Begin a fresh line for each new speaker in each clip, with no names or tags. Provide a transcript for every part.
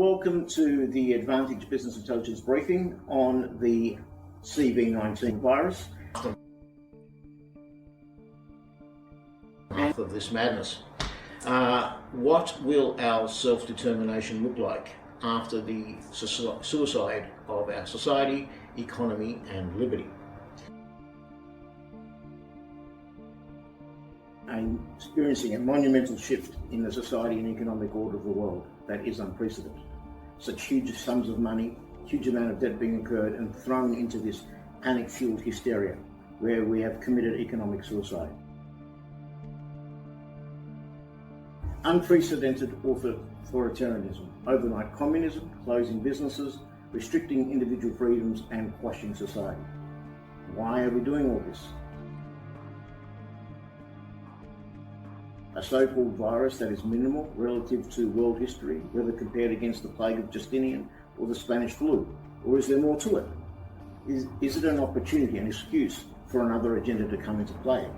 Welcome to the Advantage Business Intelligence briefing on the CV-19 virus.
Half of this madness. What will our self-determination look like after the suicide of our society, economy and liberty?
And experiencing a monumental shift in the society and economic order of the world that is unprecedented. Such huge sums of money, huge amount of debt being incurred and thrown into this panic-fueled hysteria where we have committed economic suicide. Unprecedented authoritarianism, overnight communism, closing businesses, restricting individual freedoms and quashing society. Why are we doing all this? A so-called virus that is minimal relative to world history, whether compared against the plague of Justinian or the Spanish flu, or is there more to it? Is it an opportunity, an excuse for another agenda to come into play?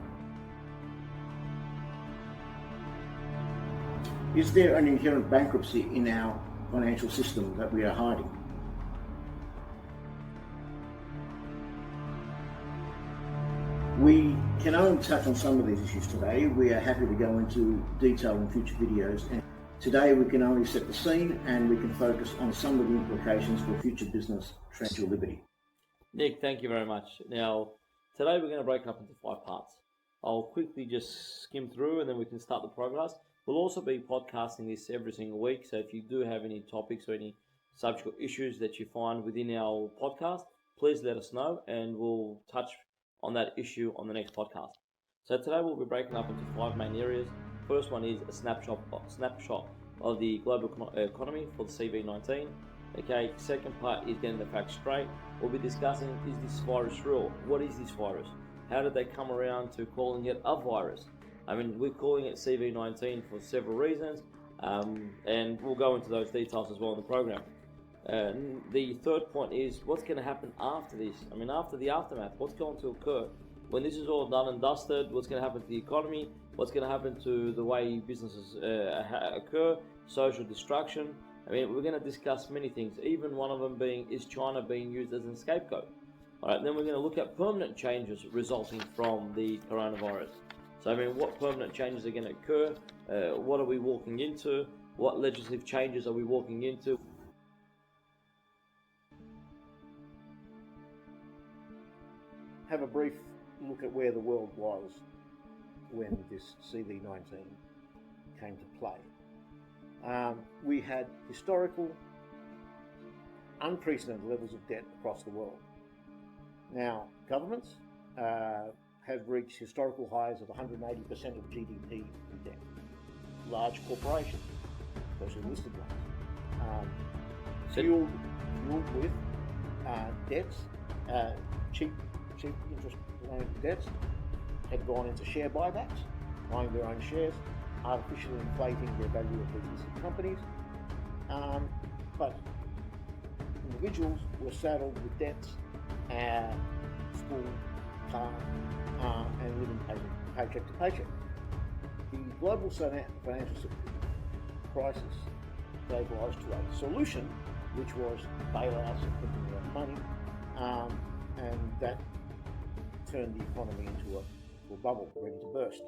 Is there an inherent bankruptcy in our financial system that we are hiding? We can only touch on some of these issues today. We are happy to go into detail in future videos. And today we can only set the scene and we can focus on some of the implications for future business, financial liberty.
Nick, thank you very much. Now, today we're going to break up into 5 parts. I'll quickly just skim through and then we can start the progress. We'll also be podcasting this every single week, so if you do have any topics or any subject or issues that you find within our podcast, please let us know and we'll touch on that issue on the next podcast. So today we'll be breaking up into 5 main areas. First one is a snapshot of the global economy for the CV-19. Okay, second part is getting the facts straight. We'll be discussing, is this virus real? What is this virus? How did they come around to calling it a virus? I mean, we're calling it CV-19 for several reasons, and we'll go into those details as well in the program. The third point is what's going to happen after this. I mean, after the aftermath, what's going to occur? When this is all done and dusted, what's going to happen to the economy? What's going to happen to the way businesses occur? Social destruction. I mean, we're going to discuss many things, even one of them being, is China being used as a scapegoat? All right, then we're going to look at permanent changes resulting from the coronavirus. So, I mean, what permanent changes are going to occur? What are we walking into? What legislative changes are we walking into?
Have a brief look at where the world was when this CV-19 came to play. We had historical, unprecedented levels of debt across the world. Now, governments have reached historical highs of 180% of GDP in debt. Large corporations, especially listed ones, fueled with debts, cheap interest-related debts, had gone into share buybacks, buying their own shares, artificially inflating their value of their listed companies. But individuals were saddled with debts, school, car, and living paycheck to paycheck. The global financial crisis gave rise to a solution, which was bailouts and printing more money, and that turned the economy into a bubble ready to burst.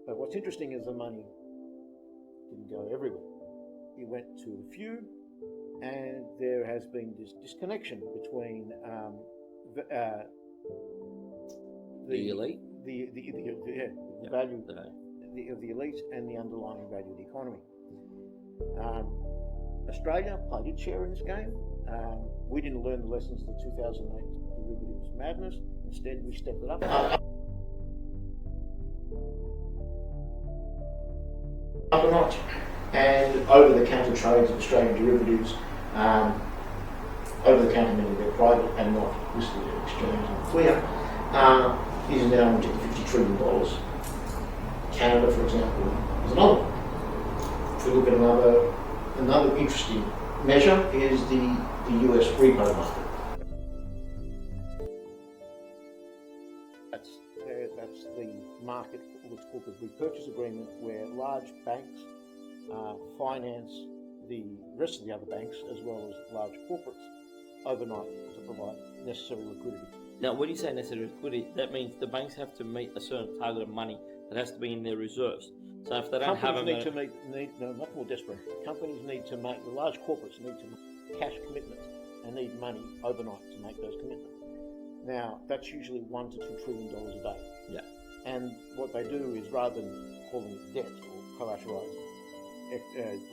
But what's interesting is the money didn't go everywhere. It went to a few, and there has been this disconnection between
the elite,
the value of the elite and the underlying value of the economy. Australia played its share in this game. We didn't learn the lessons of the 2008 derivatives madness. Instead, we stepped it up.
Up a notch. And over-the-counter trades of Australian derivatives, over-the-counter meaning they're private and not listed at exchange and clear, is now into $50 trillion. Canada, for example, is another one. If we look at another interesting measure is the US repo market.
That's the market, what's called the repurchase agreement, where large banks finance the rest of the other banks, as well as large corporates, overnight to provide necessary liquidity.
Now, when you say necessary liquidity, that means the banks have to meet a certain target of money that has to be in their reserves. So if they don't have them,
much more desperate. Companies need to make, the large corporates need to make cash commitments and need money overnight to make those commitments. Now, that's usually $1 to $2 trillion a day.
Yeah.
And what they do is, rather than calling it debt or collateralized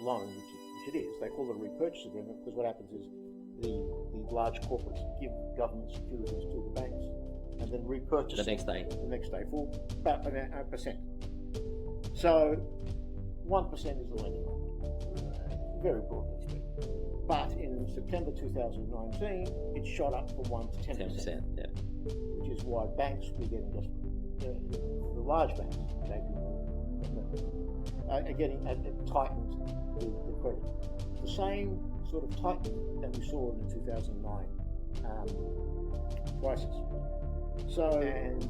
loan, which it is, they call it a repurchase agreement, because what happens is the large corporates give government securities to the banks and then repurchase
the next day
for about a percent. So 1% is the lending rate, very broadly speaking. But in September 2019, it shot up from 1 to 10%,
yeah.
which is why banks were getting desperate. The large banks, are getting tightened the credit. The same sort of tightening that we saw in the 2009 crisis. So, and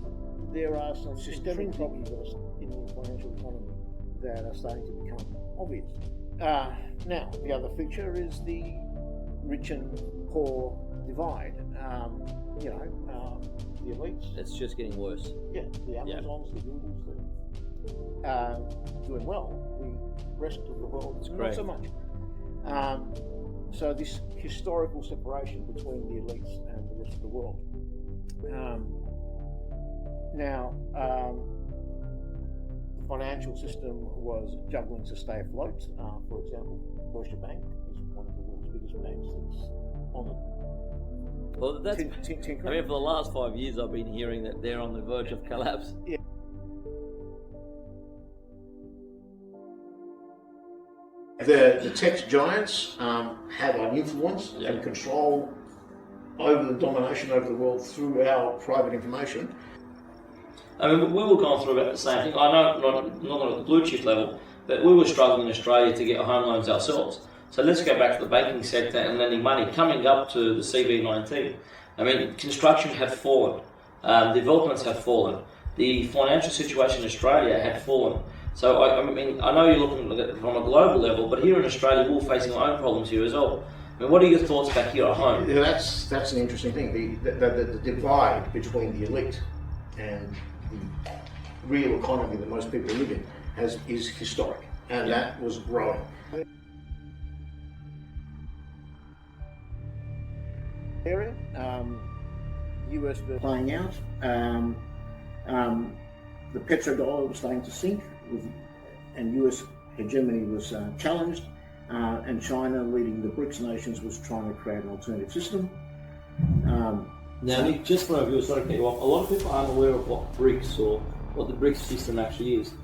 there are some systemic problems in the financial economy that are starting to become obvious. Now, the other feature is the rich and poor divide. The elites.
It's just getting worse.
Yeah, the Amazons, the Googles, doing well. The rest of the world, not so much. So this historical separation between the elites and the rest of the world. The financial system was juggling to stay afloat. For example, Deutsche Bank is one of the world's biggest banks that's on the
Well, that's. I mean, for the last 5 years, I've been hearing that they're on the verge of collapse.
Yeah. The tech giants have an influence and control over the domination over the world through our private information.
I mean, we were going through about the same thing. I know, not at the blue chip level, but we were struggling in Australia to get home loans ourselves. So let's go back to the banking sector and lending money. Coming up to the CV19, I mean, construction had fallen, developments have fallen, the financial situation in Australia had fallen. So I mean, I know you're looking at it from a global level, but here in Australia, we're facing our own problems here as well. I mean, what are your thoughts back here at home?
Yeah, that's an interesting thing. The divide between the elite and the real economy that most people live in is historic, and that was growing. Area, US playing out. The petrodollar was starting to sink, and US hegemony was challenged, and China, leading the BRICS nations, was trying to create an alternative system.
Now, Nick, just for our viewers, sorry to cut you off, a lot of people aren't aware of what BRICS or what the BRICS system actually is.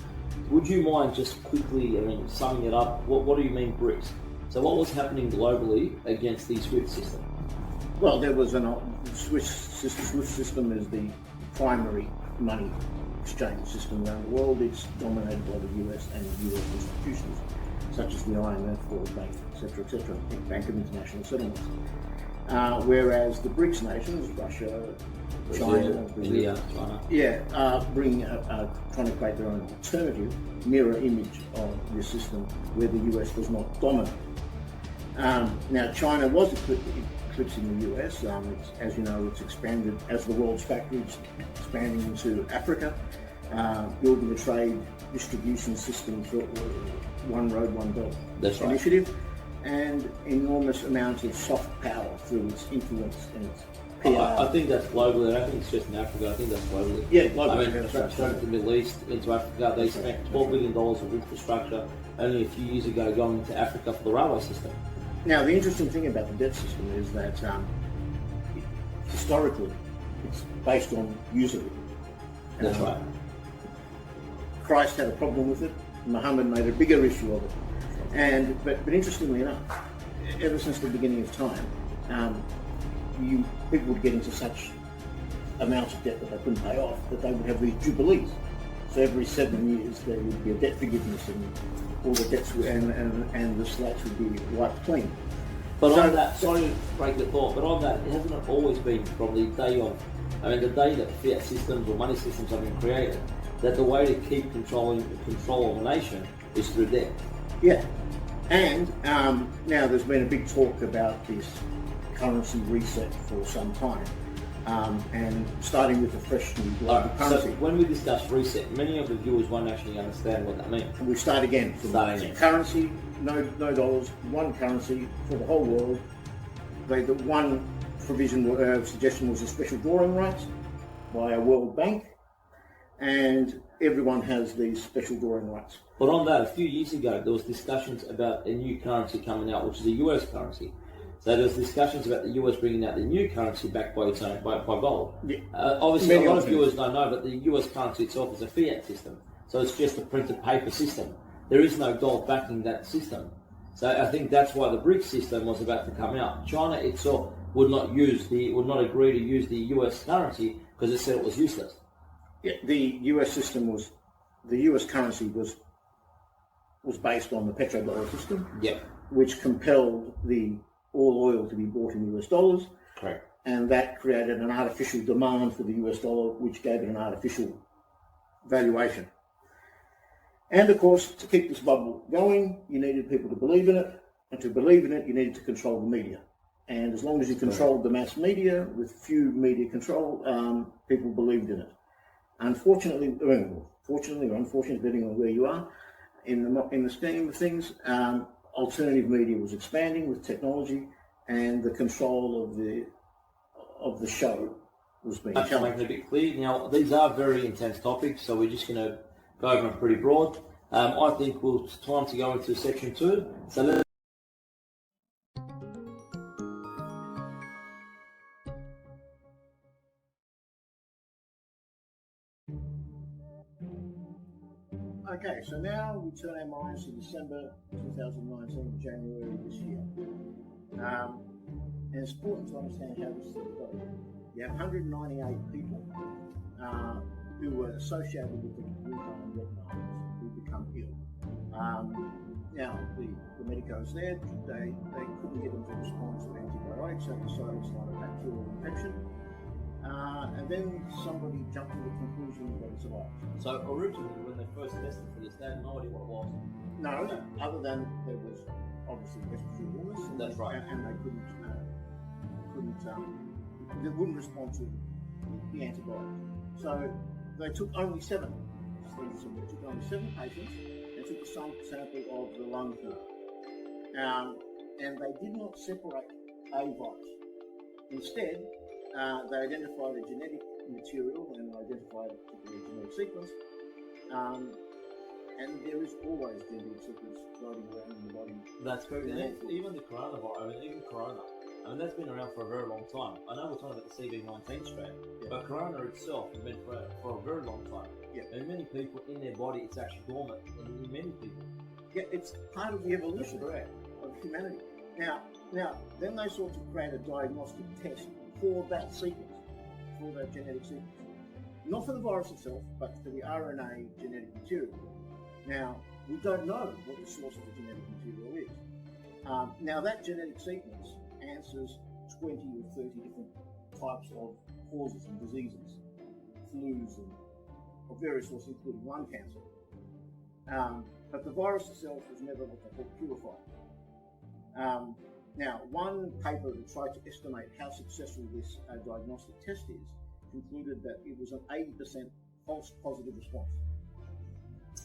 Would you mind just quickly, summing it up? What do you mean BRICS? So what was happening globally against the SWIFT system?
Well, there was SWIFT system is the primary money exchange system around the world. It's dominated by the US and US institutions, such as the IMF, World Bank, etc., Bank of International Settlements. Whereas the BRICS nations, Russia, China, trying to create their own alternative mirror image of this system where the US was not dominant. Now, China was eclipsing the US. As you know, it's expanded as the world's factory, expanding into Africa, building a trade distribution system for One Road, One Belt initiative, and enormous amounts of soft power through its influence and its PR.
I think that's globally. I don't think it's just in Africa. I think that's globally.
Yeah, globally.
I mean, from the Middle East into Africa, they spent $12 billion of infrastructure only a few years ago going to Africa for the railway system.
Now, the interesting thing about the debt system is that historically it's based on usury.
That's right.
Christ had a problem with it. Muhammad made a bigger issue of it. But interestingly enough, ever since the beginning of time, people would get into such amounts of debt that they couldn't pay off that they would have these jubilees. So every 7 years there would be a debt forgiveness, and all the debts and the slates would be wiped clean.
But on that, sorry to break the thought, but on that, hasn't it always been from the day of, the day that fiat systems or money systems have been created, that the way to keep control of a nation is through debt?
Yeah. And now there's been a big talk about this currency reset for some time, and starting with a fresh new global currency.
So when we discuss reset, many of the viewers won't actually understand what that means.
We start again. Currency, no dollars, one currency for the whole world. The one provision suggestion was a special drawing rights by a World Bank, and everyone has these special drawing rights.
But on that, a few years ago, there was discussions about a new currency coming out, which is a US currency. So there was discussions about the US bringing out the new currency backed by its own, by gold. Yeah. Obviously, a lot of viewers don't know, but the US currency itself is a fiat system. So it's just a printed paper system. There is no gold backing that system. So I think that's why the BRICS system was about to come out. China itself would not agree to use the US currency because it said it was useless.
Yeah, the US currency was based on the petrodollar system,
yeah,
which compelled all oil to be bought in US dollars.
Correct.
And that created an artificial demand for the US dollar, which gave it an artificial valuation. And of course, to keep this bubble going, you needed people to believe in it, and to believe in it, you needed to control the media. And as long as you controlled the mass media with few media control, people believed in it. Unfortunately, fortunately or unfortunately, depending on where you are in the scheme of things, alternative media was expanding with technology, and the control of the show was being challenged.
Making it a bit clear. Now, these are very intense topics, so we're just going to go over them pretty broad. I think it's time to go into section 2. So let's
Okay, so now we turn our minds to December 2019, January this year. And it's important to understand how this thing goes. You have 198 people who were associated with the blue line and red lines who become ill. Now, the medicos there, they couldn't get them to respond to antibiotics, so they decided it's not a bacterial infection. And then somebody jumped to the conclusion that it's a virus.
So originally, when they first tested for this, they had no idea what it was.
No, other than there was obviously respiratory illness.
That's right.
And they they wouldn't respond to the antibiotics. So they took only 7. They took only 7 patients and took a sample of the lung fluid. And they did not separate a virus. Instead, they identified a genetic material and identified a particular genetic sequence. And there is always genetic sequence floating around in the body.
That's correct. And even the coronavirus, even corona, that's been around for a very long time. I know we're talking about the CV19 strain, but corona itself has been for a very long time.
Yeah.
And many people in their body, it's actually dormant in many people.
Yeah, it's part of the evolution of humanity. Now, then they sought to create a diagnostic test for that sequence, for that genetic sequence. Not for the virus itself, but for the RNA genetic material. Now, we don't know what the source of the genetic material is. Now, that genetic sequence answers 20 or 30 different types of causes and diseases, flus and of various sorts, including lung cancer. But the virus itself was never what they call purified. Now, one paper that tried to estimate how successful this diagnostic test is concluded that it was an 80% false positive response.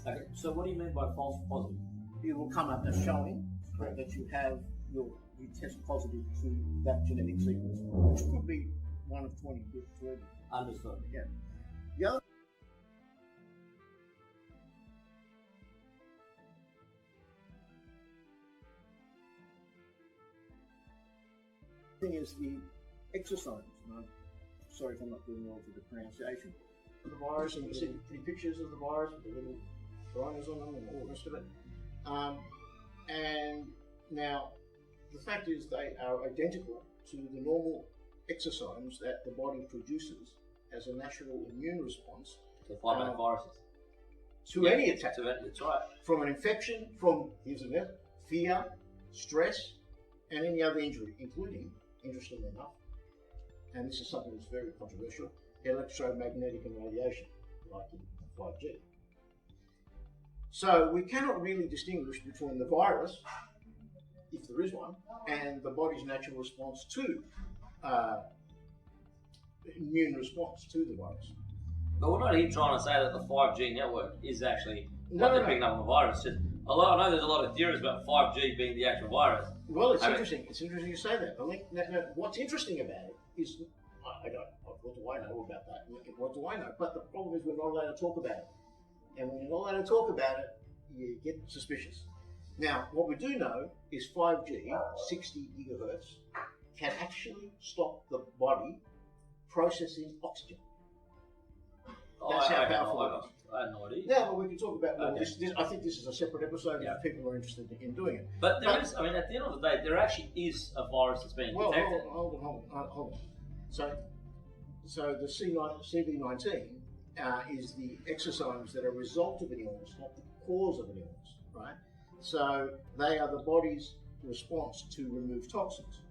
Okay, so what do you mean by false positive?
It will come up as showing that you test positive to that genetic sequence, which could be one of 20 to 30.
Understood.
Yeah. The other thing is the exosomes. And I'm sorry if I'm not doing well with the pronunciation. The virus, and you see pretty pictures of the virus with the little rhinos on them and all the rest of it. And now, the fact is they are identical to the normal exosomes that the body produces as a natural immune response
to fight back viruses.
To any attack.
That's right.
From an infection, from fear, stress, and any other injury, including, interestingly enough, and this is something that's very controversial, electromagnetic and radiation, like in 5G. So we cannot really distinguish between the virus
if there is one, and the body's natural response to immune response to the virus.
But we're not here trying to say that the 5G network is actually
No,
what they're
no.
picking up on the virus. Just, I know there's a lot of theories about 5G being the actual virus.
Well, it's interesting. It's interesting you say that. I think what's interesting about it is, I don't. What do I know about that? What do I know? But the problem is we're not allowed to talk about it. And when you're not allowed to talk about it, you get suspicious. Now, what we do know is 5G, 60 gigahertz, can actually stop the body processing oxygen. That's how powerful it is.
I had no idea.
Yeah, well, we can talk about
Okay.
this. I think this is a separate episode if people are interested in doing it.
But there is, I mean, at the end of the day, there actually is a virus that's being
Well,
detected.
hold on. So the CV19 is the exosomes that are a result of an illness, not the cause of an illness, right? So they are the body's response to remove toxins.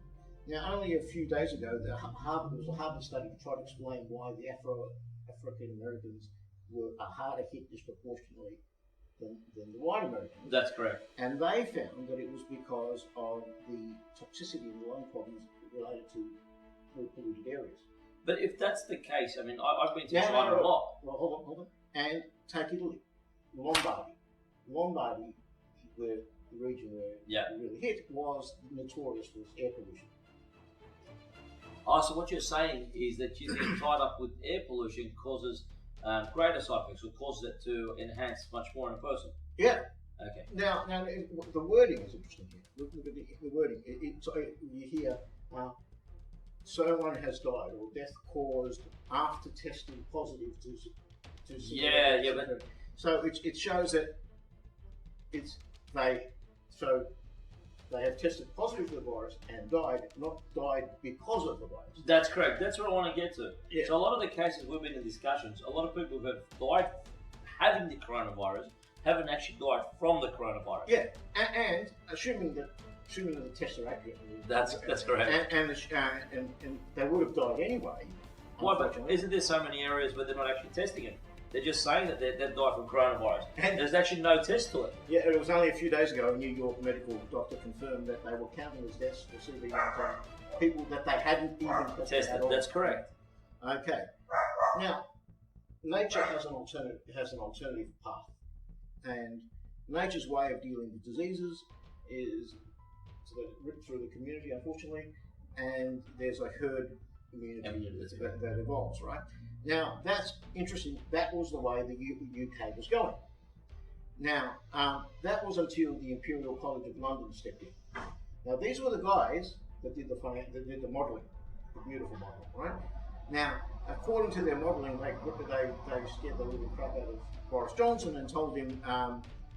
Now, only a few days ago, there was a Harvard study to try to explain why the African Americans are harder hit disproportionately than the white Americans.
That's correct.
And they found that it was because of the toxicity in the lung problems related to polluted areas.
But if that's the case, I mean, I've been to China a lot.
Well, hold on. And take Italy, Lombardy, where the region where it really hit was notorious for its air pollution.
Oh, so what you're saying is that you think tied up with air pollution causes greater side effects, or causes it to enhance much more in a person?
Yeah.
Okay.
Now the wording is interesting here. Look at the wording. You hear, someone has died or death caused after testing positive to
but
so it shows that they have tested positive for the virus and died, not died because of the virus.
that's correct. That's what I want to get to.
Yeah.
So a lot of the cases we've been in discussions, a lot of people who have died having the coronavirus haven't actually died from the coronavirus.
Yeah, and assuming that the tests are accurate.
That's correct.
And they would have died anyway.
Why? But isn't there so many areas where they're not actually testing it? They're just saying that they've died from coronavirus.
And
there's actually no test to it.
Yeah, it was only a few days ago a New York medical doctor confirmed that they were counting as deaths for CV19 people that they hadn't even tested at all.
That's correct.
Okay. Now, nature has an alternative path, and nature's way of dealing with diseases is through the community, unfortunately, and there's a herd immunity that evolves, right? Now, that's interesting. That was the way the UK was going. Now, that was until the Imperial College of London stepped in. Now, these were the guys that did the modelling, the beautiful modelling, right? Now, according to their modelling, they scared the living crap out of Boris Johnson and told him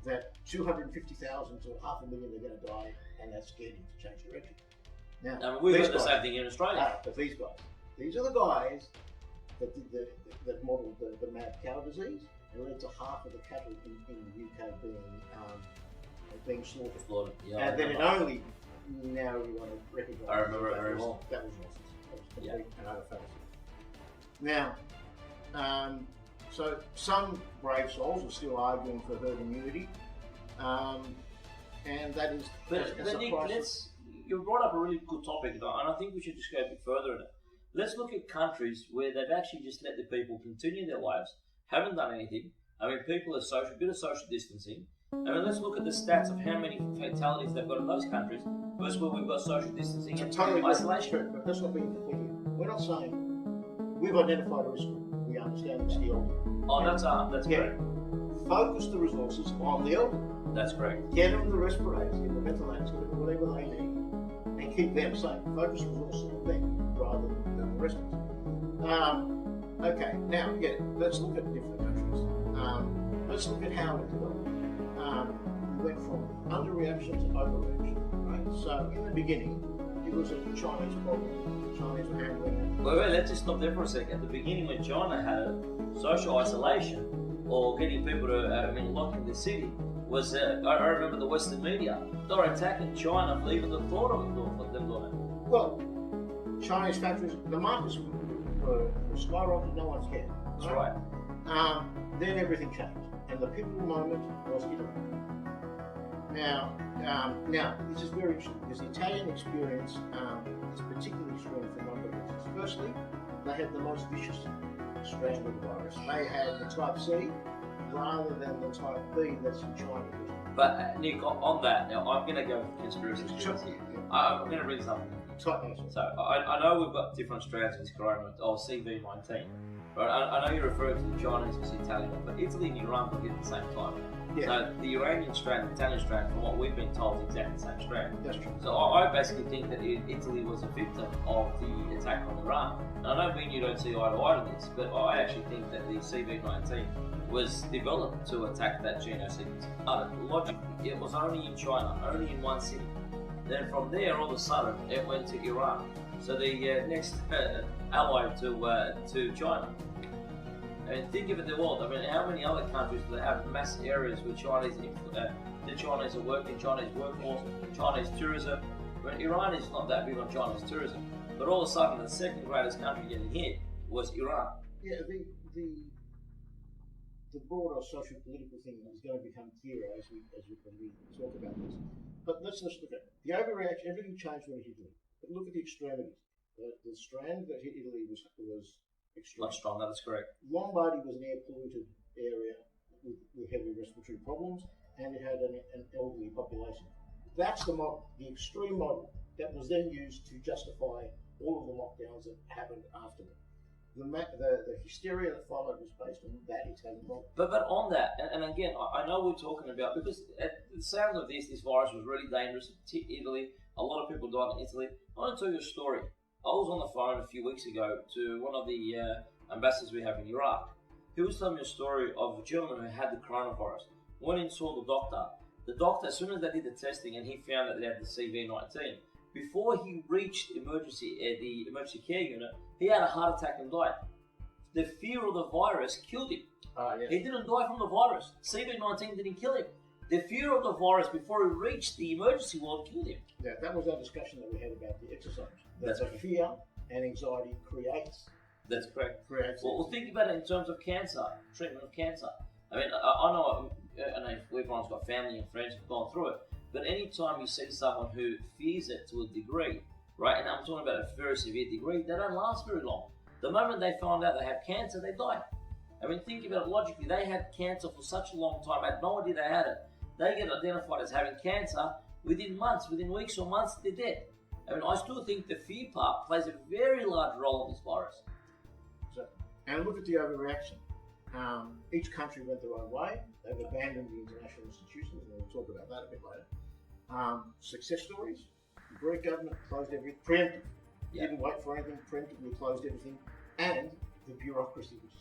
that 250,000 to 500,000 are going to die, and that scared him to change direction. Now,
we've got the same thing in Australia.
But these are the guys that modelled the mad cow disease and led to half of the cattle in the UK being slaughtered.
Yeah,
and then it only now everyone recognises.
I remember it very well.
That was nonsense. That was complete and utter fallacy. Now, so some brave souls are still arguing for herd immunity, and that is.
But Nick, you brought up a really good topic, and I think we should just go a bit further in it. Let's look at countries where they've actually just let the people continue their lives, haven't done anything. I mean, people are a bit of social distancing. I mean, let's look at the stats of how many fatalities they've got in those countries versus where we've got social distancing and isolation.
But that's not being complete here. We're not saying we've identified a risk. We understand it's the elderly.
Oh, that's correct.
Focus the resources on the elderly.
That's correct.
Get them the respirators, get them the ventilators, get them whatever they need, and keep them safe. Focus resources on them rather than the rest of us. Okay, now, let's look at different countries. Let's look at how it developed. We went from underreaction to overreaction, right? So, in the beginning, it was a Chinese problem. The Chinese were handling it.
Wait, let's just stop there for a second. At the beginning, when China had it, social isolation or getting people to, locked in the city, was, I remember the Western media, they were attacking China for even the thought of them doing it.
Well, Chinese factories, the markets were skyrocketing, no one cared.
That's right.
Then everything changed, and the pivotal moment was Italy. Now, this is very interesting because the Italian experience is particularly strong for a number of reasons. Firstly, they had the most vicious strand of the virus. They had the type C rather than the type B that's in China.
But Nick, on that, now I'm going to go with conspiracy theories. I'm going to read something. So I know we've got different strands of this corona, CV19. Right? I know you're referring to the Chinese versus Italian, but Italy and Iran were hit at the same time. Yeah. So the Iranian strand, the Italian strand, from what we've been told, is exactly the same strand.
That's true.
So I basically think that Italy was a victim of the attack on Iran. And I don't mean you don't see eye to eye on this, but I actually think that the CV19 was developed to attack that genome sequence. Logically, it was only in China, only in one city. Then from there, all of a sudden, it went to Iran. So the next ally to China. And think of it, the world. I mean, how many other countries do they have mass areas where the Chinese are working, Chinese workforce, Chinese tourism? I mean, Iran is not that big on Chinese tourism, but all of a sudden, the second greatest country getting hit was Iran.
Yeah, the broader social-political thing is going to become clearer as we talk about this. But let's look at it. The overreaction. Everything changed when it hit Italy. But look at the extremities. The strand that hit Italy was extreme.
Not strong. That is correct.
Lombardy was an air-polluted area with heavy respiratory problems, and it had an elderly population. That's the model, the extreme model that was then used to justify all of the lockdowns that happened afterward. The hysteria that followed was based on that Italian model.
But on that, and again, I know we're talking about, because at the sound of this virus was really dangerous to Italy. A lot of people died in Italy. I want to tell you a story. I was on the phone a few weeks ago to one of the ambassadors we have in Iraq. He was telling me a story of a gentleman who had the coronavirus. Went in and saw the doctor. The doctor, as soon as they did the testing and he found that they had the CV19, before he reached the emergency care unit, he had a heart attack and died. The fear of the virus killed him.
Yes.
He didn't die from the virus. CV19 didn't kill him. The fear of the virus before he reached the emergency ward killed him.
Yeah, that was our discussion that we had about the exercise.
That's
the fear and anxiety creates.
That's correct.
Creates.
Well, think about it in terms of cancer, treatment of cancer. I mean, I know everyone's got family and friends who've gone through it, but anytime you see someone who fears it to a degree, right, and I'm talking about a very severe degree, they don't last very long. The moment they find out they have cancer, they die. I mean, think about it logically. They had cancer for such a long time, had no idea they had it. They get identified as having cancer within months, within weeks or months, they're dead. I mean, I still think the fear part plays a very large role in this virus.
So, and look at the overreaction. Each country went their own way. They've abandoned the international institutions, and we'll talk about that a bit later. Success stories. The Greek government closed everything, preemptive. Didn't wait for anything, preemptively closed everything. And the bureaucracy, which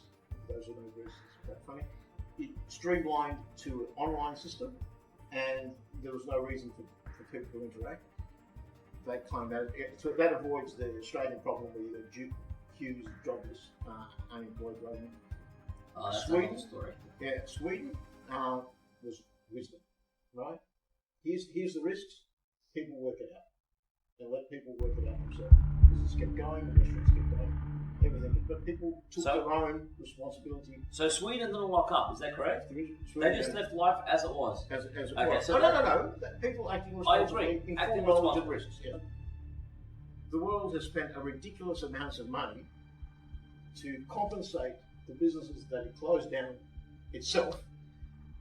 those who know Greece is quite funny, it streamlined to an online system, and there was no reason for people to interact. They claim that so that avoids the Australian problem where you have queues of jobless, unemployed waiting.
That's
Sweden,
a story.
Yeah, Sweden was wisdom, right? Here's the risks. People work it out, and let people work it out themselves. Business kept going, the restaurants kept going, everything. But people took their own responsibility.
So Sweden didn't lock up, is that correct? They just left life as it was.
As it
Okay,
was.
so
No. People acting responsibly,
I agree.
informed knowledge of risks. Yeah. The world has spent a ridiculous amounts of money to compensate the businesses that it closed down itself,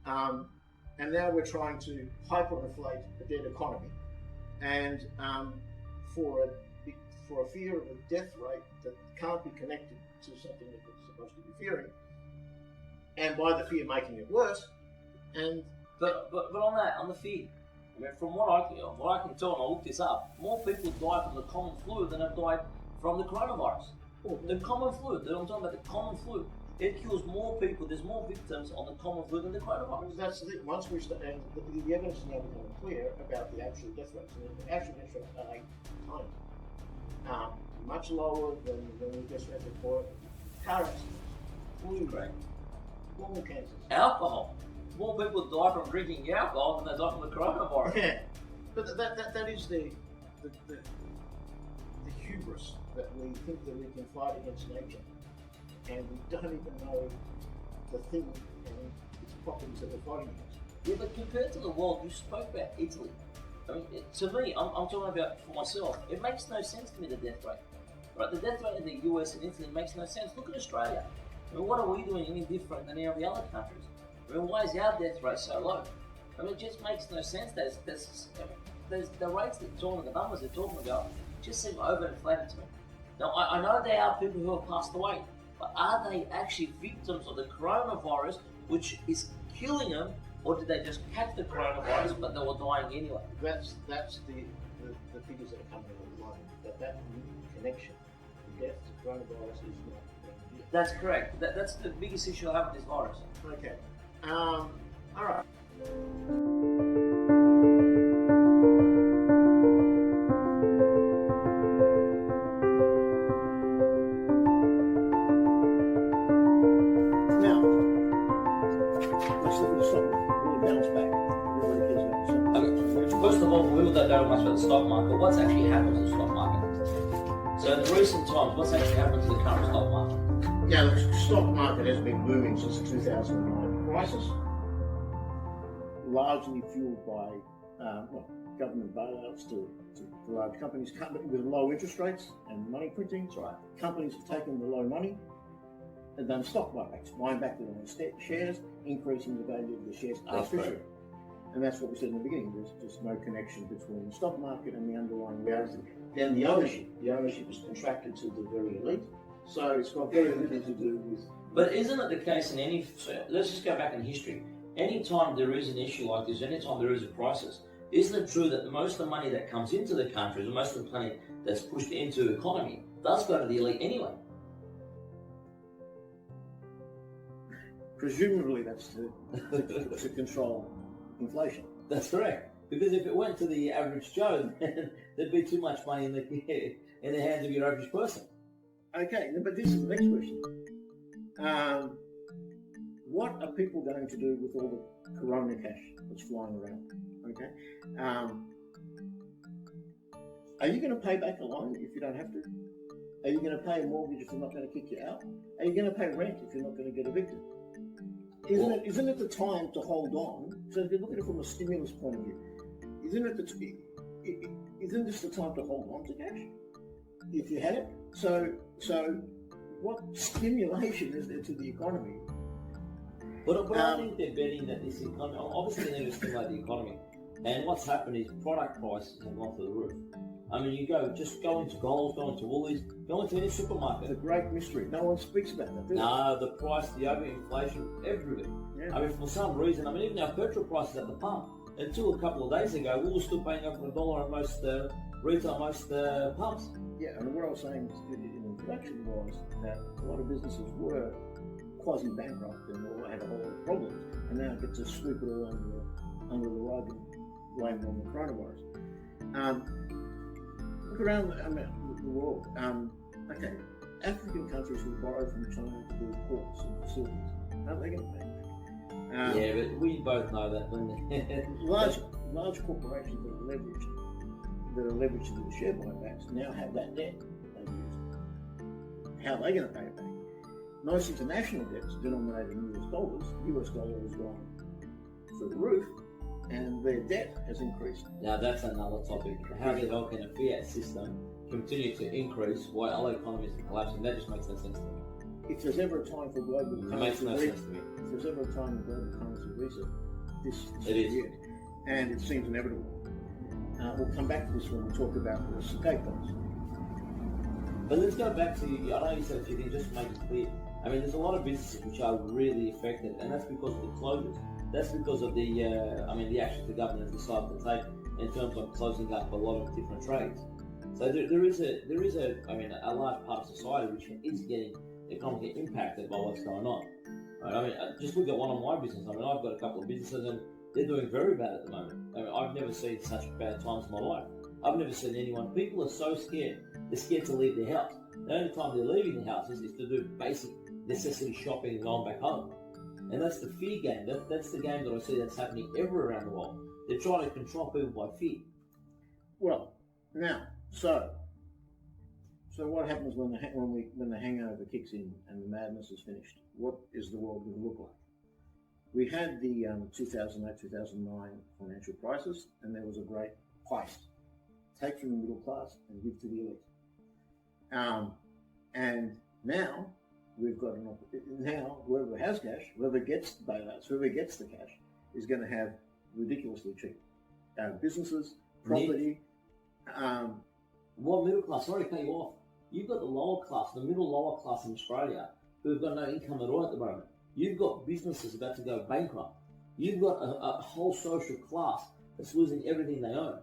and now we're trying to hyper-inflate a dead economy, and for a fear of a death rate that can't be connected to something that we're supposed to be fearing, and by the fear making it worse. And
but on the fear, I mean, from what I can tell, and I looked this up, more people die from the common flu than have died from the coronavirus. The common flu, I'm talking about the common flu. It kills more people, there's more victims on the common flu than the coronavirus.
That's the thing. Once we start, and the evidence is now becoming clear about the actual death rates. And the actual death rates are 8 times. Much lower than the death rate for car accidents, flu, lung cancers.
Alcohol. More people die from drinking alcohol than they die from the coronavirus.
Yeah, but that is the hubris that we think that we can fight against nature, and we don't even know the thing and its properties that we're fighting against.
Yeah, but compared to the world, you spoke about Italy. I mean, to me, I'm talking about for myself. It makes no sense to me, the death rate. Right, the death rate in the US and Italy makes no sense. Look at Australia. I mean, what are we doing any different than any of the other countries? I mean, why is our death rate so low? I mean, it just makes no sense. There's the rates they're talking, the numbers they're talking about, just seem overinflated to me. Now, I know there are people who have passed away, but are they actually victims of the coronavirus, which is killing them, or did they just catch the coronavirus, but they were dying anyway?
That's the figures that are coming out at the moment. That connection, the death to coronavirus is not real.
That's correct. That's the biggest issue I have with this virus.
Okay. All right. Now, let's look at the stock market. Will it bounce back? Everybody cares about the stock market.
Okay. First of all, we don't know much about the stock market. What's actually happened to the stock market? So in recent times, what's actually happened to the current stock market?
Yeah, the stock market has been booming since the 2009 crisis, largely fueled by government bailouts to large companies with low interest rates and money printing.
Right.
Companies have taken the low money and done stock buybacks, buying back their own shares, increasing the value of the shares artificially. And that's what we said in the beginning. There's just no connection between the stock market and the underlying reality. Then the ownership is contracted to the very elite. So it's got very little to do with.
But isn't it the case in any? So let's just go back in history. Anytime there is an issue like this, anytime there is a crisis, isn't it true that most of the money that comes into the countries, or most of the money that's pushed into the economy, does go to the elite anyway?
Presumably, that's to control inflation.
That's correct. Because if it went to the average Joe, then there'd be too much money in the hands of your average person.
Okay, but this is the next question. What are people going to do with all the corona cash that's flying around? Okay. Are you going to pay back a loan if you don't have to? Are you going to pay a mortgage if they're not going to kick you out? Are you going to pay rent if you're not going to get evicted? Isn't it the time to hold on? So if you look at it from a stimulus point of view, isn't this the time to hold on to cash if you had it? So what stimulation is there to the economy?
But I think they're betting that this economy, obviously they need to stimulate the economy. And what's happened is product prices have gone through the roof. I mean, just go into Coles, go into Woolies, go into any supermarket.
It's a great mystery. No one speaks about that, do they?
No, the price, the overinflation, everything.
Yeah.
I mean, for some reason, even our petrol prices at the pump, until a couple of days ago, we were still paying over $1 on most retail, most pumps.
Yeah, and what I was saying in introduction was that a lot of businesses were quasi-bankrupt and had a whole lot of problems, and now get to sweep it all under the rug and blame it on the coronavirus. Look around the world. Okay, African countries will borrow from China to build ports and facilities. How are they going to pay back?
Yeah, but we both know that when
large corporations that are leveraged to the share buybacks now have that debt they've used. How are they going to pay it back? Most international debts denominated in US dollars, US dollar has gone through the roof, and their debt has increased.
Now that's another topic. How the hell can a fiat system continue to increase while other economies are collapsing? That just makes no sense to me.
If there's ever a time for global
It makes no sense to me.
If there's ever a time in global currency reset, this
It is.
it. And it seems inevitable. We'll come back to this when we talk about the scapegoats.
But let's go back to, I know you said a few things, just to make it clear. I mean, there's a lot of businesses which are really affected, and that's because of the closures. That's because of the actions the government has decided to take in terms of closing up a lot of different trades. So there is a large part of society which is getting economically impacted by what's going on. Right? I mean, just look at one of my businesses. I mean, I've got a couple of businesses and they're doing very bad at the moment. I mean, I've never seen such bad times in my life. I've never seen anyone. People are so scared. They're scared to leave their house. The only time they're leaving the house is to do basic necessity shopping and going back home. And that's the fear game. That's the game that I see that's happening everywhere around the world. They're trying to control people by fear.
Well, now, so what happens when the hangover kicks in and the madness is finished? What is the world going to look like?
We had the 2008-2009 financial crisis, and there was a great heist. Take from the middle class and give to the elite. And now we've got now whoever has cash, whoever gets bailouts, whoever gets the cash, is going to have ridiculously cheap businesses, property.
What middle class? Sorry to cut you off. You've got the lower class, the middle lower class in Australia, who've got no income at all at the moment. You've got businesses about to go bankrupt. You've got a whole social class that's losing everything they own.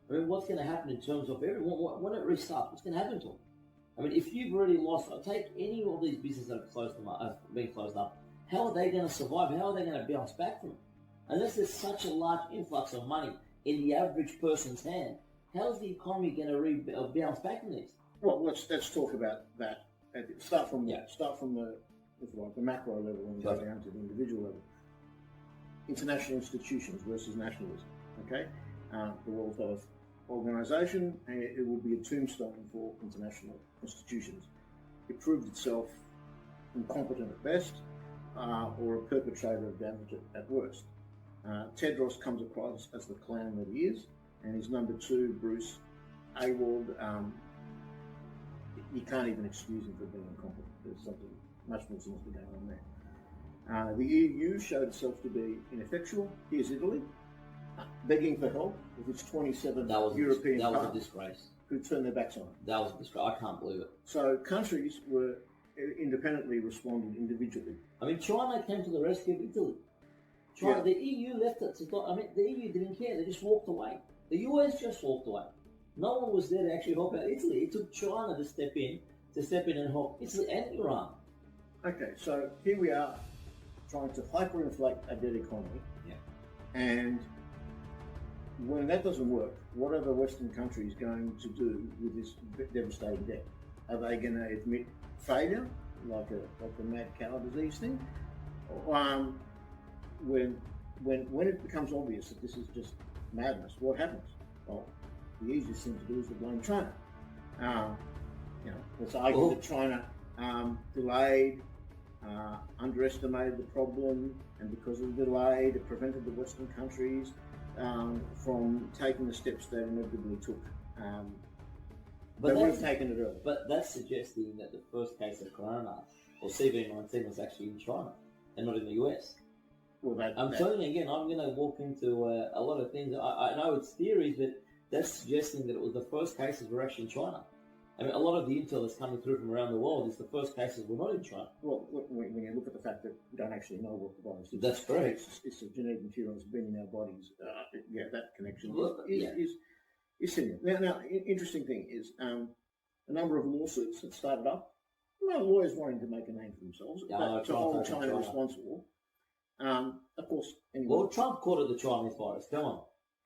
I mean, what's going to happen in terms of everyone? When it restarts, what's going to happen to them? I mean, if you've already lost, take any of these businesses that have been closed up, how are they going to survive? How are they going to bounce back from it? Unless there's such a large influx of money in the average person's hand, how is the economy going to bounce back from this?
Well, let's talk about that. Start from the macro level and go down to the individual level. International institutions versus nationalism. Okay, the World Health Organization, it will be a tombstone for international institutions. It proved itself incompetent at best, or a perpetrator of damage at worst. Tedros comes across as the clown that he is, and his number two, Bruce Awald, you can't even excuse him for being incompetent. There's something much more sinister going on there. The EU showed itself to be ineffectual. Here's Italy, begging for help with its 27 European
that was a disgrace.
Who turned their backs on it.
That was a disgrace. I can't believe it.
So countries were independently responded individually.
I mean, China came to the rescue of Italy. China, the EU left it to go. I mean, the EU didn't care. They just walked away. The US just walked away. No one was there to actually help out Italy. It took China to step in and help Italy and Iran.
Okay, so here we are trying to hyperinflate a dead economy.
Yeah.
And when that doesn't work, what are the Western countries going to do with this devastating debt? Are they going to admit failure, like the mad cow disease thing? When it becomes obvious that this is just madness, what happens? Well, the easiest thing to do is to blame China. Let's argue that China delayed, underestimated the problem, and because of the delay, it prevented the Western countries from taking the steps they inevitably took. But they would have taken it early.
But that's suggesting that the first case of corona, or CV-19, was actually in China and not in the US.
Well,
I'm telling you again, I'm going to walk into a lot of things. I know it's theories, but that's suggesting that it was the first cases were actually in China. I mean, a lot of the intel that's coming through from around the world is the first cases were not in China.
Well, when you look at the fact that we don't actually know what the virus is.
That's correct.
It's the genetic material that's been in our bodies. That connection is similar. Now, interesting thing is a number of lawsuits that started up. No lawyers wanting to make a name for themselves, but to hold China responsible. Of course, anyway.
Well, Trump caught it the Chinese virus. Come on.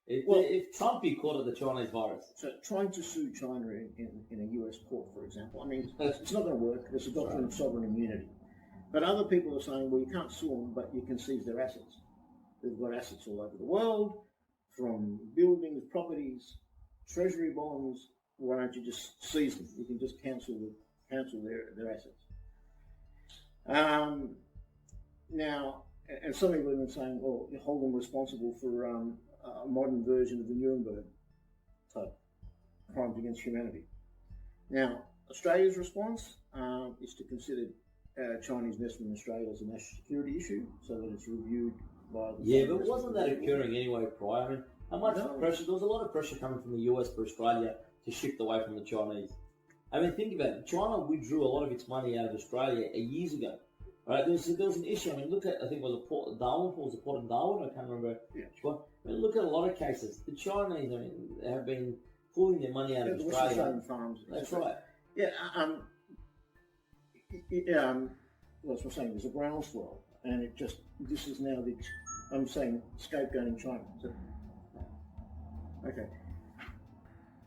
If Trump be caught at the Chinese virus.
So trying to sue China in a US court, for example, I mean, it's not going to work. There's a doctrine of sovereign immunity. But other people are saying, well, you can't sue them, but you can seize their assets. They've got assets all over the world, from buildings, properties, treasury bonds. Why don't you just seize them? You can just cancel their assets. Now, and some people have been saying, well, you hold them responsible for a modern version of the Nuremberg type crimes against humanity. Now, Australia's response is to consider Chinese investment in Australia as a national security issue, so that it's reviewed by the...
Yeah, but wasn't that occurring anyway prior? I mean, how much pressure? There was a lot of pressure coming from the US for Australia to shift away from the Chinese. I mean, think about it. China withdrew a lot of its money out of Australia years ago. Right, there was an issue. I mean, look at, I think it was a port, Darwin, was it Port of Darwin? I can't remember.
Yeah.
I mean, look at a lot of cases. The Chinese, I mean, have been pulling their money out of Australia.
Australian farms.
That's right.
Yeah, well, as we're saying, there's a groundswell, and this is now I'm saying scapegoating China. So, okay.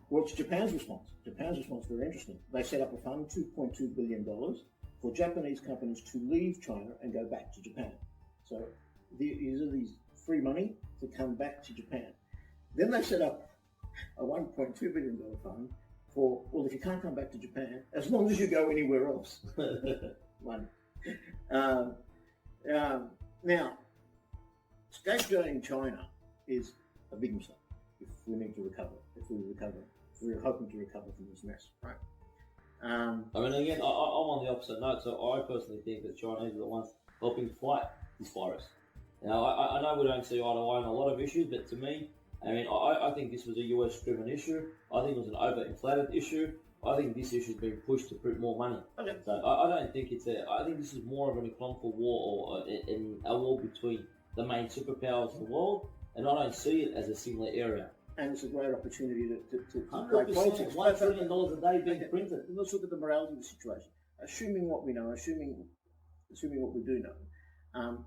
What's Japan's response? Japan's response is very interesting. They set up a fund, $2.2 billion, for Japanese companies to leave China and go back to Japan. So these are these free money to come back to Japan. Then they set up a $1.2 billion fund for, well, if you can't come back to Japan, as long as you go anywhere else. Money. Now, Scapegoating China is a big mistake if we need to recover, if we're hoping to recover from this mess, right?
I mean, again, I'm on the opposite note, so I personally think that Chinese are the ones helping fight this virus. Now, I know we don't see eye to eye on a lot of issues, but to me, I mean, I think this was a US-driven issue. I think it was an overinflated issue. I think this issue has been pushed to print more money.
Okay.
So I don't think I think this is more of an economical war or a war between the main superpowers in the world, and I don't see it as a singular area.
And it's a great opportunity to
100%, $1 trillion a day being printed.
Let's look at the morality of the situation. Assuming what we know, assuming what we do know,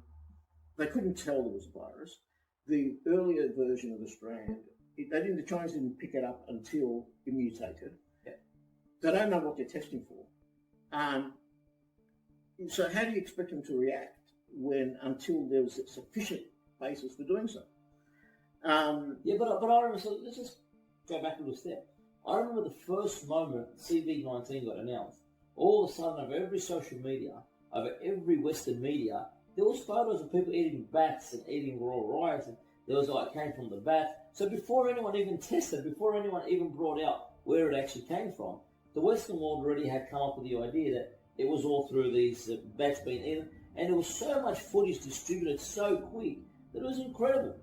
they couldn't tell there was a virus. The earlier version of the strand, the Chinese didn't pick it up until it mutated.
Yeah.
They don't know what they're testing for. So how do you expect them to react until there's a sufficient basis for doing so?
But I remember, so let's just go back a little step. I remember the first moment CV-19 got announced. All of a sudden, over every social media, over every Western media, there was photos of people eating bats and eating raw rice, and there was came from the bat. So before anyone even tested, before anyone even brought out where it actually came from, the Western world already had come up with the idea that it was all through these bats being eaten, and there was so much footage distributed so quick that it was incredible.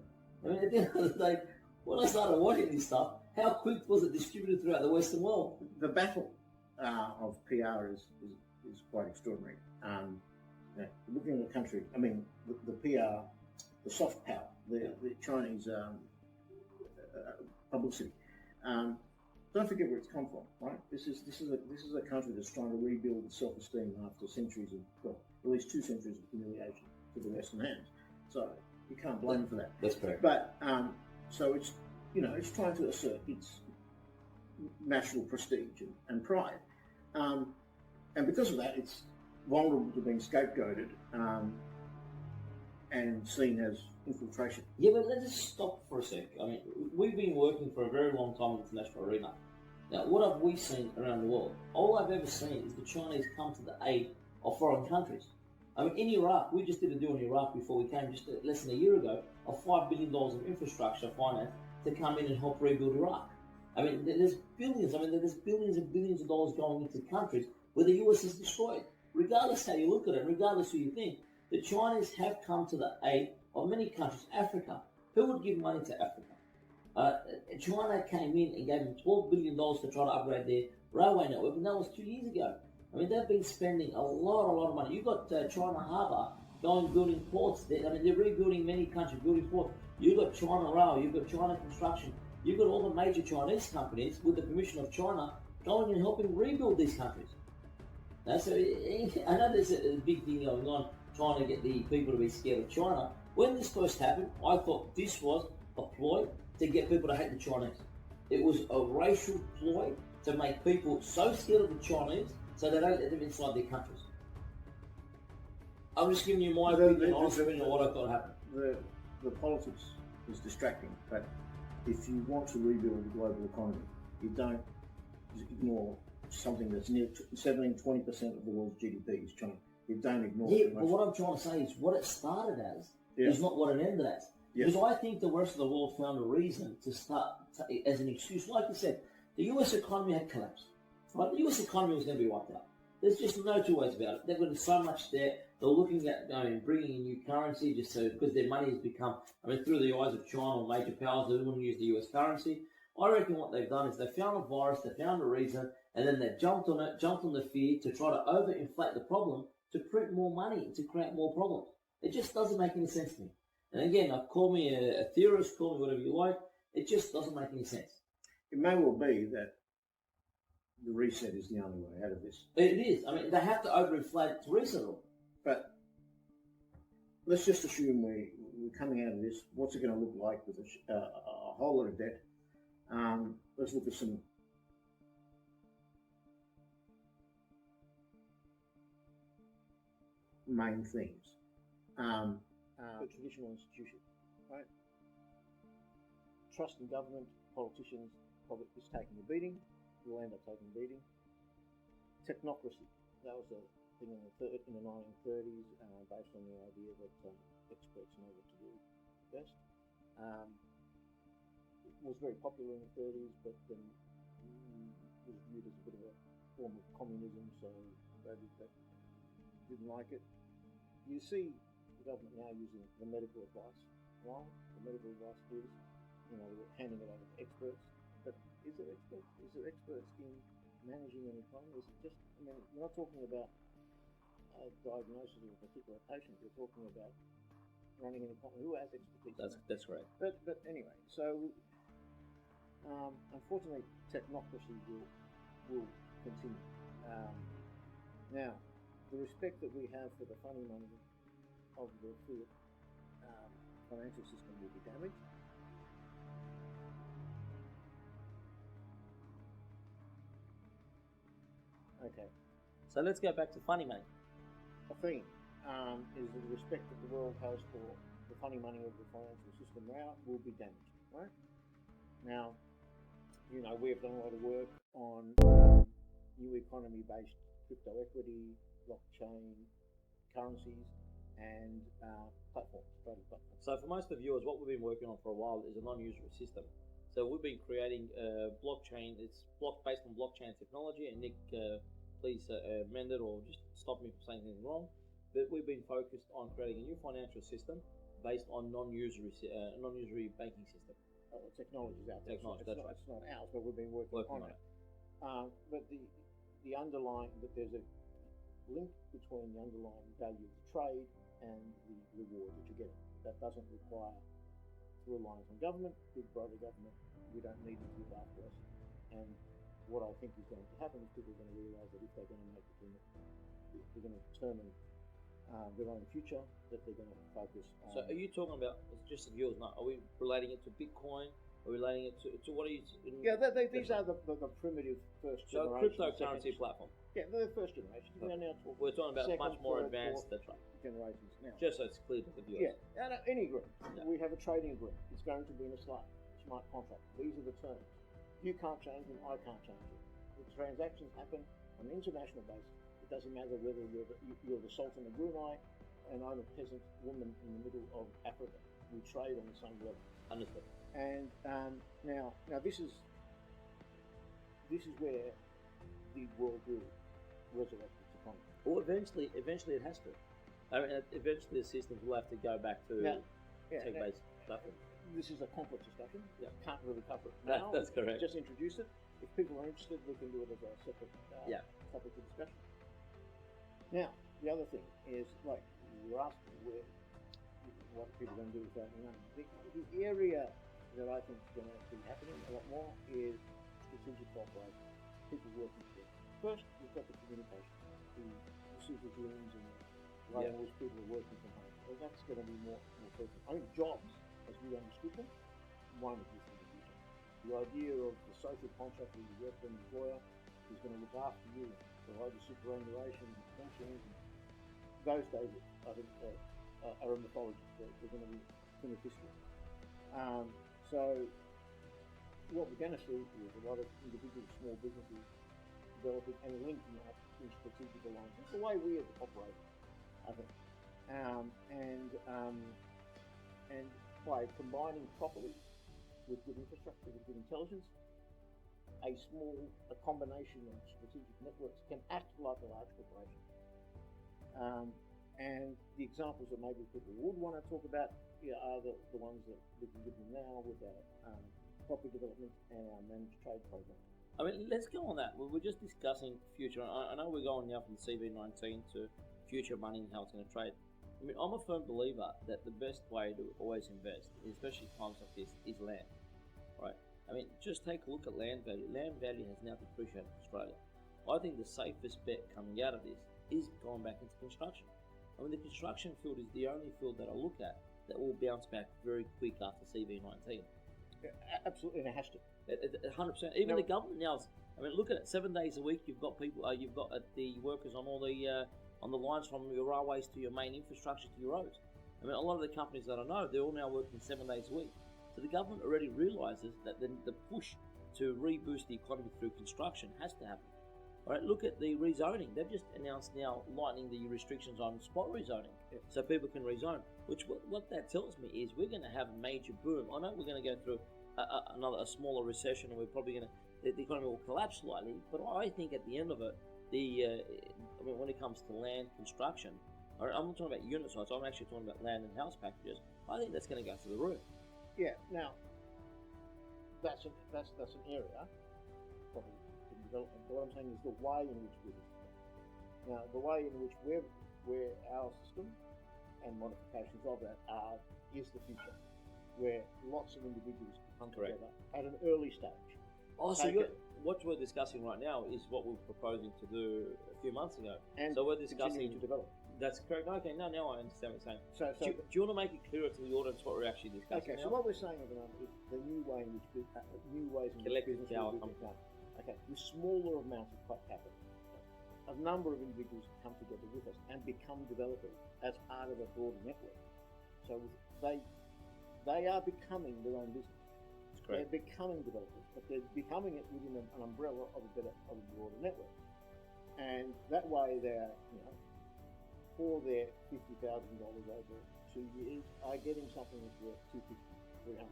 I mean, at the end of the day, when I started watching this stuff, how quick was it distributed throughout the Western world?
The battle of PR is quite extraordinary. Looking at the country, I mean, the PR, the soft power, the Chinese publicity. Don't forget where it's come from, right? This is a country that's trying to rebuild its self-esteem after centuries of, at least 2 centuries of humiliation to the Western hands. So you can't blame them for that.
That's correct.
But so it's trying to assert its national prestige and pride, and because of that, it's vulnerable to being scapegoated and seen as infiltration.
Yeah, but let's just stop for a sec. I mean, we've been working for a very long time in the international arena. Now, what have we seen around the world? All I've ever seen is the Chinese come to the aid of foreign countries. I mean, in Iraq, we just did a deal in Iraq before we came, just less than a year ago, of $5 billion of infrastructure finance to come in and help rebuild Iraq. I mean, there's billions. I mean, there's billions and billions of dollars going into countries where the US is destroyed. Regardless how you look at it, regardless who you think, the Chinese have come to the aid of many countries. Africa, who would give money to Africa? China came in and gave them $12 billion to try to upgrade their railway network, and that was 2 years ago. I mean, they've been spending a lot of money. You've got China Harbour going building ports. I mean, they're rebuilding many countries, building ports. You've got China Rail, you've got China Construction. You've got all the major Chinese companies, with the permission of China, going and helping rebuild these countries. Now, so I know there's a big thing going on, trying to get the people to be scared of China. When this first happened, I thought this was a ploy to get people to hate the Chinese. It was a racial ploy to make people so scared of the Chinese so they don't let them inside their countries. I'm just giving you my opinion, honest opinion of what I thought happened.
The politics is distracting, but if you want to rebuild the global economy, you don't ignore something that's near 17-20% of the world's GDP is China. You don't ignore it.
Yeah, but what I'm trying to say is what it started as is not what it ended as.
Yeah.
Because I think the rest of the world found a reason to start as an excuse. Like you said, the US economy had collapsed. Right? The US economy was going to be wiped out. There's just no two ways about it. They've got so much debt. They're looking at bringing in new currency just so because their money has become, through the eyes of China or major powers, they wouldn't use the US currency. I reckon what they've done is they found a virus, they found a reason, and then they jumped on it, jumped on the fear to try to overinflate the problem to print more money, to create more problems. It just doesn't make any sense to me. And again, call me a theorist, call me whatever you like, it just doesn't make any sense.
It may well be that the reset is the only way out of this.
It is. They have to overinflate to reset it all.
But let's just assume we're coming out of this. What's it going to look like with a whole lot of debt? Let's look at some main themes. The traditional institutions, right? Trust in government, politicians probably is taking a beating, will end up taking a beating. Technocracy, that was a thing in the 1930s, based on the idea that experts know what to do. best. It was very popular in the 30s, but then was viewed as a bit of a form of communism, so they didn't like it. You see the government now using the medical advice, right? The medical advice is, handing it over to experts. But is it experts? Is it experts in managing an economy? Is it just, you're not talking about a diagnosis of a particular patient, you're talking about running an economy. Who has expertise?
That's correct.
But anyway, so unfortunately, technocracy will continue. Now, the respect that we have for the funny money of the fiat financial system will be damaged. Okay.
So let's go back to funny money.
The thing is that the respect that the world has for the funny money of the financial system now will be damaged, right? Now, we have done a lot of work on new economy-based crypto equity, blockchain, currencies, and platforms, trading platforms.
So for most of the viewers, what we've been working on for a while is a non-usury system. So we've been creating a blockchain. It's based on blockchain technology, and Nick, please amend it or just stop me from saying anything wrong. But we've been focused on creating a new financial system based on non-usury banking system.
Technology's out there.
Technology,
It's not ours, but we've been working on it. But the underlying, that there's a link between the underlying value of the trade and the reward that you're getting. That doesn't require reliance on government, big brother government. We don't need them to look after us. And what I think is going to happen is people are going to realise that if they're going to make it, they're going to determine their own future, that they're going to focus on.
So are you talking about, just the viewers know, are we relating it to Bitcoin? Are we relating it to what are you?
Yeah, these are the primitive first generation.
So cryptocurrency platform.
Yeah, they're the first generation. We're now talking.
We're talking about
second,
much more
third,
advanced.
fourth
That's right.
Generations now.
Just so it's clear to the viewers.
Yeah, any agreement. Yeah. We have a trading agreement. It's going to be in a smart contract. These are the terms. You can't change them. I can't change them. The transactions happen on an international basis. It doesn't matter whether you're the Sultan of Brunei and I'm a peasant woman in the middle of Africa. We trade on the same level.
Understood.
And now this is where the world will resurrect its economy.
Well, eventually it has to. Eventually the systems will have to go back to tech-based platform.
This is a complex discussion.
Yeah.
Can't really cover it now.
That's correct.
Just introduce it. If people are interested, we can do it as a separate topic of discussion. Now, the other thing is, like, you're asking what people are going to do with that. The area that I think is going to be happening a lot more is strategic cooperation. People working together. First, we've got the communication. The super rooms and those people are working from home. Well, that's going to be more frequent. I think jobs, as we understood them, won't exist in the future. The idea of the social contract where you work for an employer who's going to look after you, provide you superannuation, pensions, those days, I think, are a mythology. They're going to be thing of history. So what we're going to see is a lot of individual small businesses developing and linking up in strategic alliances. It's the way we operate, I think. And by combining properly with good infrastructure, with good intelligence, a combination of strategic networks can act like a large corporation. And the examples that maybe people would want to talk about are the ones that we can give them now with our property development and our managed trade program.
I mean, let's go on that. We're just discussing future. I know we're going now from CV19 to future money and how it's going to trade. I mean, I'm a firm believer that the best way to always invest, especially times like this, is land, right? I mean, just take a look at land value. Land value has now depreciated in Australia. I think the safest bet coming out of this is going back into construction. I mean, the construction field is the only field that I look at that will bounce back very quick after CV19.
Yeah, absolutely, and it has to.
100%. Even the government now. I mean, look at it. 7 days a week, you've got people. You've got the workers on all the lines from your railways to your main infrastructure to your roads. I mean, a lot of the companies that I know, they're all now working 7 days a week. So the government already realises that the push to reboost the economy through construction has to happen. All right, look at the rezoning. They've just announced now lightening the restrictions on spot rezoning, so people can rezone. Which what that tells me is we're going to have a major boom. I know we're going to go through a smaller recession, and we're probably going to the economy will collapse slightly. But I think at the end of it, when it comes to land construction, I'm not talking about unit size. I'm actually talking about land and house packages. I think that's going to go through the roof.
Yeah. Now, that's an area probably in development. But what I'm saying is the way in which we're now the way in which where our system and modifications of that is the future, where lots of individuals come together at an early stage.
Oh, so what we're discussing right now is what we were proposing to do a few months ago.
And
so we're discussing
to develop.
That's correct. Okay, now I understand what you're saying.
So
do you want to make it clearer to the audience what we're actually discussing?
Okay, so what we're saying at the moment is the new way in which new ways in which business will be done. Okay, with smaller amounts of capital. A number of individuals come together with us and become developers as part of a broader network. So they are becoming their own business. They're becoming developers, but they're becoming it within an umbrella of a broader network. And that way they're, for their $50,000 over 2 years, are getting something that's worth $250, $300,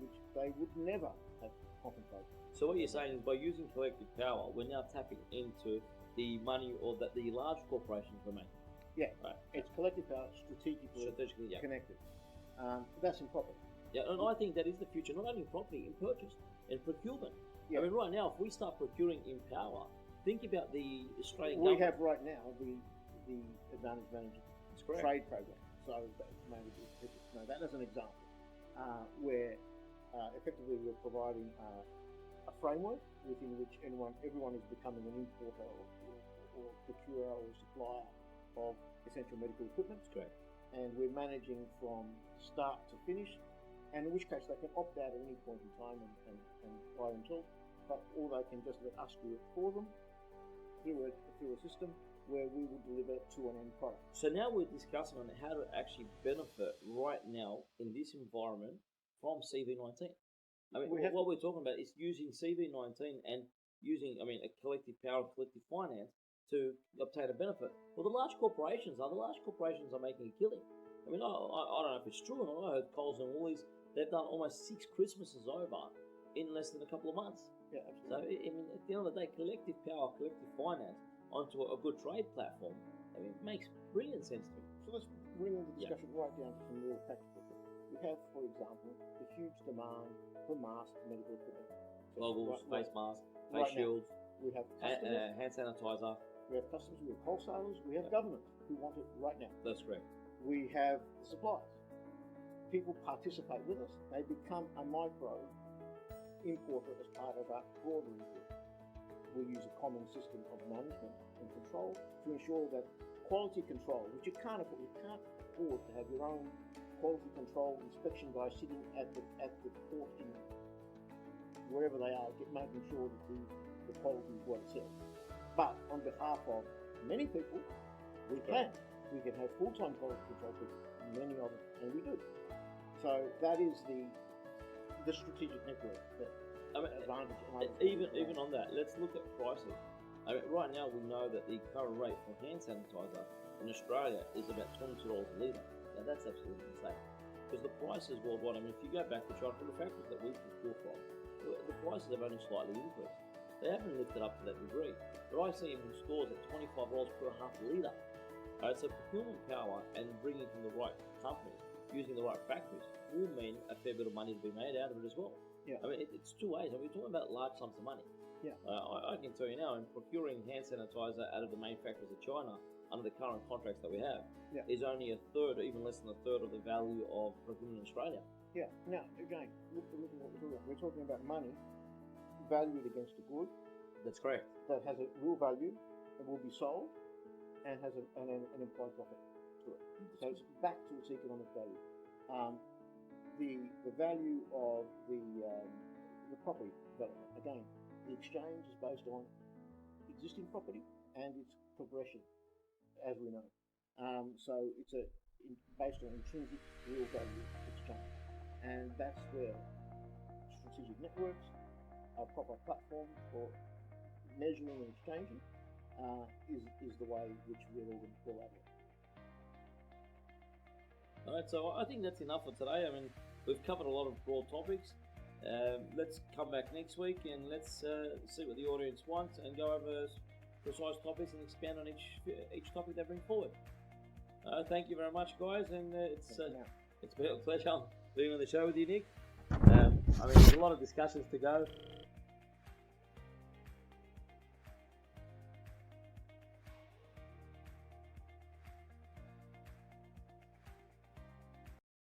which they would never have contemplated.
So what you're saying is by using collective power, we're now tapping into the money or that the large corporations were making.
Yeah, right. It's collective power, strategically connected. That's in property.
Yeah, and I think that is the future, not only in property, in purchase and procurement.
Yeah.
I mean, right now, if we start procuring in power, think about the Australian
government.
We
have right now the Advantage Managed Trade Program. So maybe that as an example, where effectively we're providing a framework within which everyone is becoming an importer or procurer or supplier of essential medical equipment.
That's correct.
And we're managing from start to finish, and in which case they can opt out at any point in time and buy themselves, or they can just let us do it for them through a system where we will deliver to an end product.
So now we're discussing on how to actually benefit right now in this environment from CV19. I mean, what we're talking about is using CV19 and using, a collective power, collective finance to obtain a benefit. Well, the large corporations are making a killing. I mean, I don't know if it's true or not. I heard Coles and Woolies, they've done almost 6 Christmases over in less than a couple of months.
Yeah, absolutely.
So, at the end of the day, collective power, collective finance onto a good trade platform, it makes brilliant sense to me.
So let's bring the discussion right down to some real practical things. We have, for example, the huge demand for masks, medical equipment.
Goggles, face masks, face shields.
We have customers,
hand sanitizer.
We have customers, we have wholesalers, we have governments who want it right now.
That's correct.
We have suppliers. People participate with us. They become a micro importer as part of a broader import. We use a common system of management and control to ensure that quality control, which you can't afford to have your own quality control inspection guy sitting at the port in wherever they are, making sure that the quality is what it says. But on behalf of many people, we can have full-time quality control people, many of them, and we do. So that is the strategic network that advantage.
Even on that, let's look at pricing. Right now we know that the current rate for hand sanitizer in Australia is about $22 a litre. Now that's absolutely insane. Because the prices worldwide, if you go back to China, from the factories that we procure from, the prices have only slightly increased. They haven't lifted up to that degree. But I see them in stores at $25 per half a litre. So procurement power and bringing from the right companies, using the right factories, will mean a fair bit of money to be made out of it as well.
Yeah.
It's two ways. We're talking about large sums of money.
Yeah.
I can tell you now, in procuring hand sanitizer out of the main factories of China under the current contracts that we have, is only a third, or even less than a third of the value of procurement in Australia.
Yeah. Now, again, look at what we're talking about. We're talking about money valued against a good.
That's correct.
That has a real value and will be sold and has an implied profit to it. So it's back to its economic value. The value of the property development, again, the exchange is based on existing property and its progression, as we know. So it's based on intrinsic real value exchange. And that's where strategic networks, a proper platform for measuring and exchanging, is the way which we're all going to call out.
All right, so I think that's enough for today. I mean, we've covered a lot of broad topics. Let's come back next week and let's see what the audience wants and go over precise topics and expand on each topic they bring forward. Thank you very much, guys, and it's been a pleasure being on the show with you, Nick. I mean, there's a lot of discussions to go.